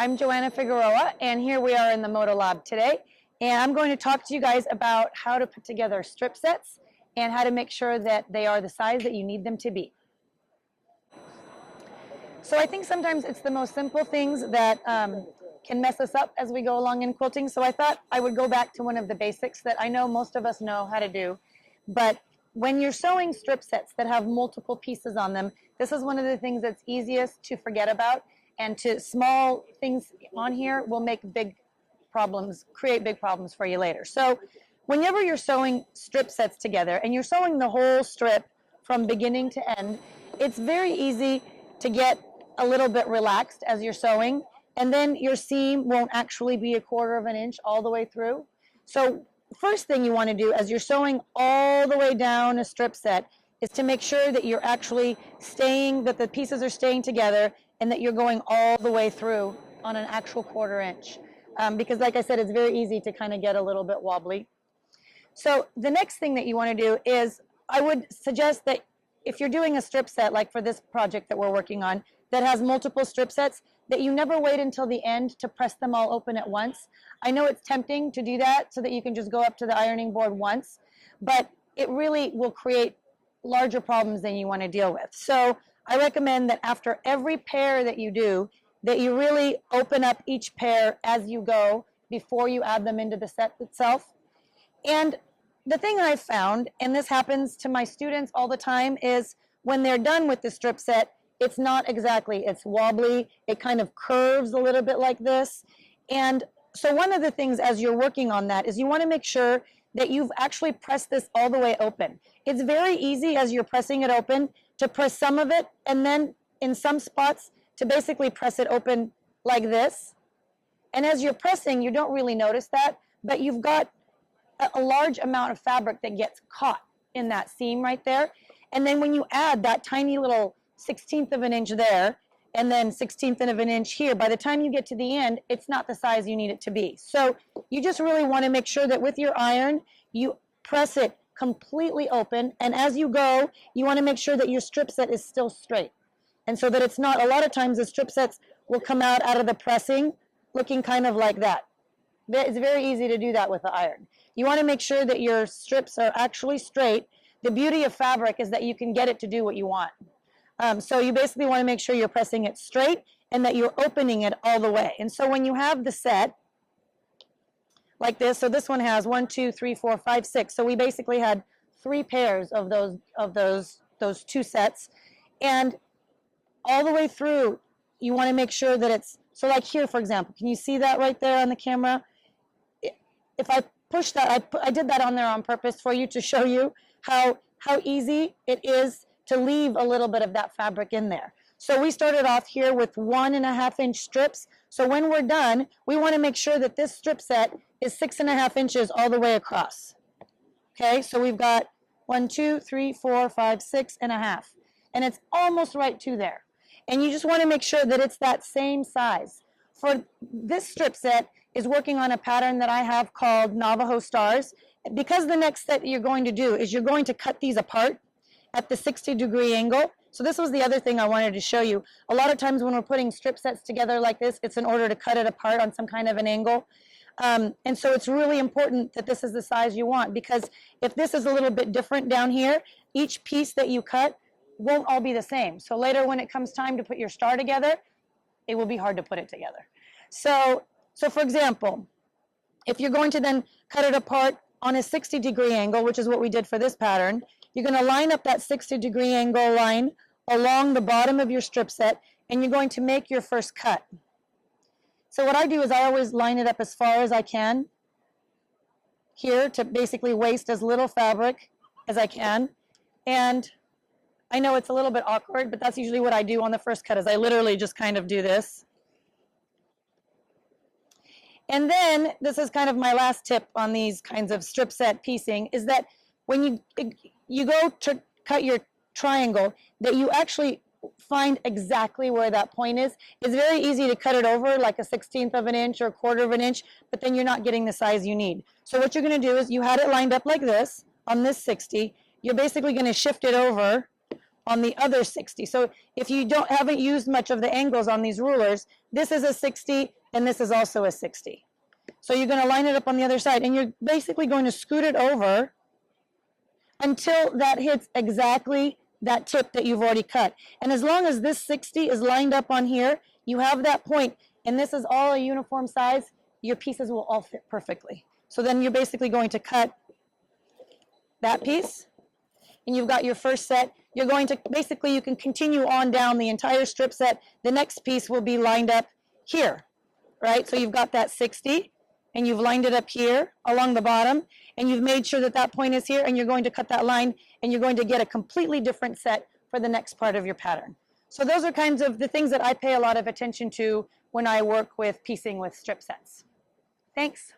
I'm Joanna Figueroa, and here we are in the Moto Lab today. And I'm going to talk to you guys about how to put together strip sets and how to make sure that they are the size that you need them to be. So I think sometimes it's the most simple things that can mess us up as we go along in quilting. So I thought I would go back to one of the basics that I know most of us know how to do. But when you're sewing strip sets that have multiple pieces on them, this is one of the things that's easiest to forget about, and small things on here will make big problems, create big problems for you later. So whenever you're sewing strip sets together and you're sewing the whole strip from beginning to end, it's very easy to get a little bit relaxed as you're sewing, and then your seam won't actually be 1/4 of an inch all the way through. So first thing you want to do as you're sewing all the way down a strip set is to make sure that you're actually that the pieces are staying together and that you're going all the way through on an actual 1/4 inch. Because like I said, it's very easy to kind of get a little bit wobbly. So the next thing that you want to do is, I would suggest that if you're doing a strip set, like for this project that we're working on, that has multiple strip sets, that you never wait until the end to press them all open at once. I know it's tempting to do that so that you can just go up to the ironing board once, but it really will create larger problems than you want to deal with. So I recommend that after every pair that you do, that you really open up each pair as you go before you add them into the set itself. And the thing I've found, and this happens to my students all the time, is when they're done with the strip set, it's not exactly, it's wobbly, it kind of curves a little bit like this. And so one of the things as you're working on that is you want to make sure that you've actually pressed this all the way open. It's very easy as you're pressing it open to press some of it, and then in some spots to basically press it open like this. And as you're pressing, you don't really notice that, but you've got a large amount of fabric that gets caught in that seam right there. And then when you add that tiny little 1/16 of an inch there, and then 1/16 of an inch here, by the time you get to the end, it's not the size you need it to be. So you just really want to make sure that with your iron, you press it completely open, and as you go, you want to make sure that your strip set is still straight. And so that it's not, a lot of times the strip sets will come out of the pressing looking kind of like that. It's very easy to do that with the iron. You want to make sure that your strips are actually straight. The beauty of fabric is that you can get it to do what you want. So you basically want to make sure you're pressing it straight and that you're opening it all the way. And so when you have the set like this, so this one has 1, 2, 3, 4, 5, 6. So we basically had 3 pairs of those 2 sets, and all the way through, you want to make sure that it's, so like here, for example, can you see that right there on the camera? If I push that, I did that on there on purpose for you to show you how easy it is to leave a little bit of that fabric in there. So we started off here with 1.5 inch strips. So when we're done, we want to make sure that this strip set is 6.5 inches all the way across. Okay, so we've got 1, 2, 3, 4, 5, 6.5. And it's almost right to there. And you just want to make sure that it's that same size. For this strip set is working on a pattern that I have called Navajo Stars. Because the next set you're going to do is you're going to cut these apart at the 60-degree angle. So this was the other thing I wanted to show you. A lot of times when we're putting strip sets together like this, it's in order to cut it apart on some kind of an angle. And so it's really important that this is the size you want, because if this is a little bit different down here, each piece that you cut won't all be the same. So later when it comes time to put your star together, it will be hard to put it together. So for example, if you're going to then cut it apart on a 60-degree angle, which is what we did for this pattern, you're going to line up that 60-degree angle line along the bottom of your strip set, and you're going to make your first cut. So what I do is I always line it up as far as I can here to basically waste as little fabric as I can. And I know it's a little bit awkward, but that's usually what I do on the first cut, is I literally just kind of do this. And then this is kind of my last tip on these kinds of strip set piecing, is that when you go to cut your triangle, that you actually find exactly where that point is. It's very easy to cut it over like a 1/16 of an inch or 1/4 of an inch, but then you're not getting the size you need. So what you're going to do is, you had it lined up like this on this 60. You're basically going to shift it over on the other 60. So if you haven't used much of the angles on these rulers, this is a 60 and this is also a 60. So you're going to line it up on the other side, and you're basically going to scoot it over until that hits exactly that tip that you've already cut. And as long as this 60 is lined up on here, you have that point, and this is all a uniform size, your pieces will all fit perfectly. So then you're basically going to cut that piece, and you've got your first set. You're going to, basically you can continue on down the entire strip set. The next piece will be lined up here, right? So you've got that 60, and you've lined it up here along the bottom, and you've made sure that that point is here, and you're going to cut that line, and you're going to get a completely different set for the next part of your pattern. So those are kinds of the things that I pay a lot of attention to when I work with piecing with strip sets. Thanks.